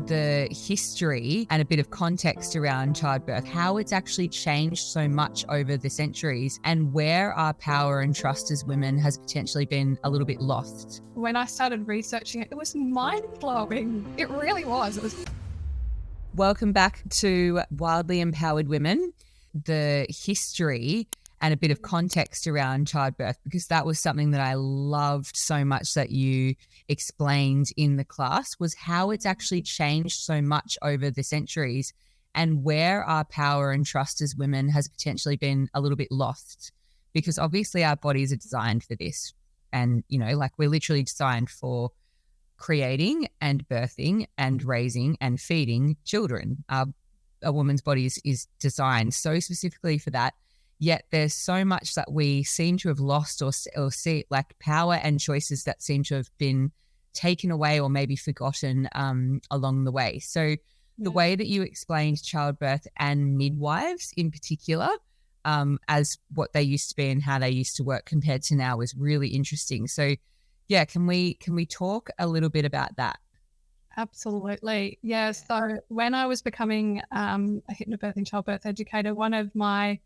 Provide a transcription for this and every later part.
the history and a bit of context around childbirth, how it's actually changed so much over the centuries, and where our power and trust as women has potentially been a little bit lost. When I started researching it, it was mind-blowing. It really was. Welcome back to Wildly Empowered Women, the history and a bit of context around childbirth, because that was something that I loved so much that you explained in the class, was how it's actually changed so much over the centuries and where our power and trust as women has potentially been a little bit lost, because obviously our bodies are designed for this. And, you know, like we're literally designed for creating and birthing and raising and feeding children. A woman's body is designed so specifically for that. Yet there's so much that we seem to have lost or see, like power and choices that seem to have been taken away or maybe forgotten along the way. So the way that you explained childbirth and midwives in particular as what they used to be and how they used to work compared to now was really interesting. So yeah, can we talk a little bit about that? Absolutely. Yeah. So when I was becoming a hypnobirthing childbirth educator, one of my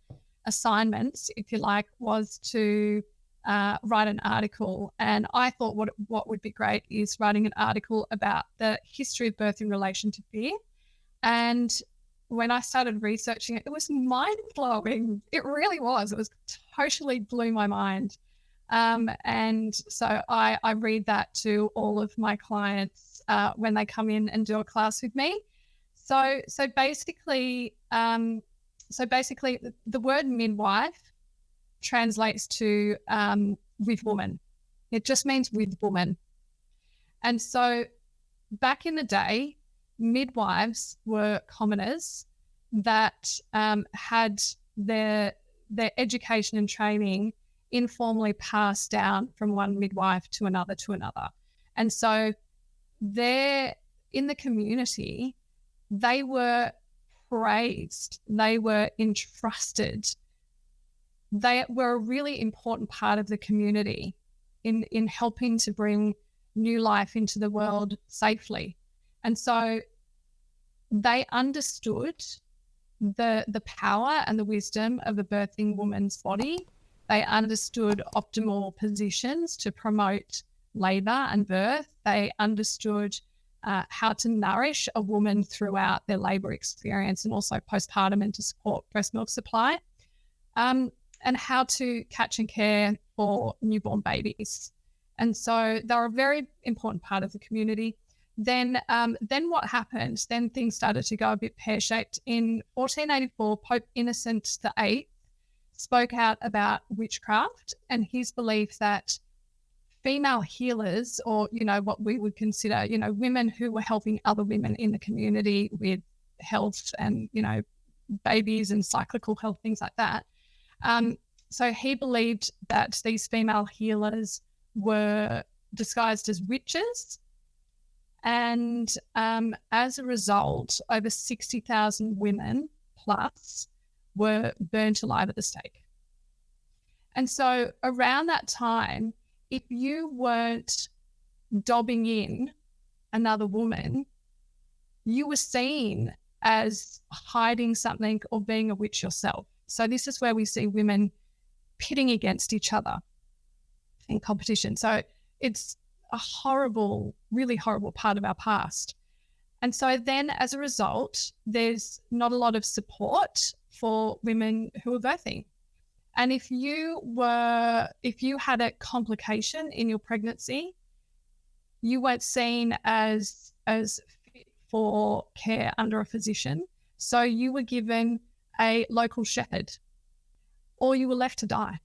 assignments, if you like, was to write an article. And I thought what would be great is writing an article about the history of birth in relation to fear. And when I started researching it, it was mind-blowing. It really was. It was totally blew my mind. And so I read that to all of my clients when they come in and do a class with me. So basically, the word midwife translates to with woman. It just means with woman. And so back in the day, midwives were commoners that had their education and training informally passed down from one midwife to another. And so they're in the community, they were praised, they were entrusted, they were a really important part of the community in helping to bring new life into the world safely. And so they understood the power and the wisdom of a birthing woman's body. They understood optimal positions to promote labour and birth. They understood how to nourish a woman throughout their labour experience and also postpartum and to support breast milk supply, and how to catch and care for newborn babies. And so they're a very important part of the community. Then what happened? Then things started to go a bit pear-shaped. In 1484, Pope Innocent VIII spoke out about witchcraft and his belief that female healers, or, you know, what we would consider, you know, women who were helping other women in the community with health and, you know, babies and cyclical health, things like that. So he believed that these female healers were disguised as witches. And as a result, over 60,000 women plus were burnt alive at the stake. And so around that time, if you weren't dobbing in another woman, you were seen as hiding something or being a witch yourself. So this is where we see women pitting against each other in competition. So it's a horrible, really horrible part of our past. And so then as a result, there's not a lot of support for women who are birthing. And if you had a complication in your pregnancy, you weren't seen as fit for care under a physician. So you were given a local shepherd, or you were left to die.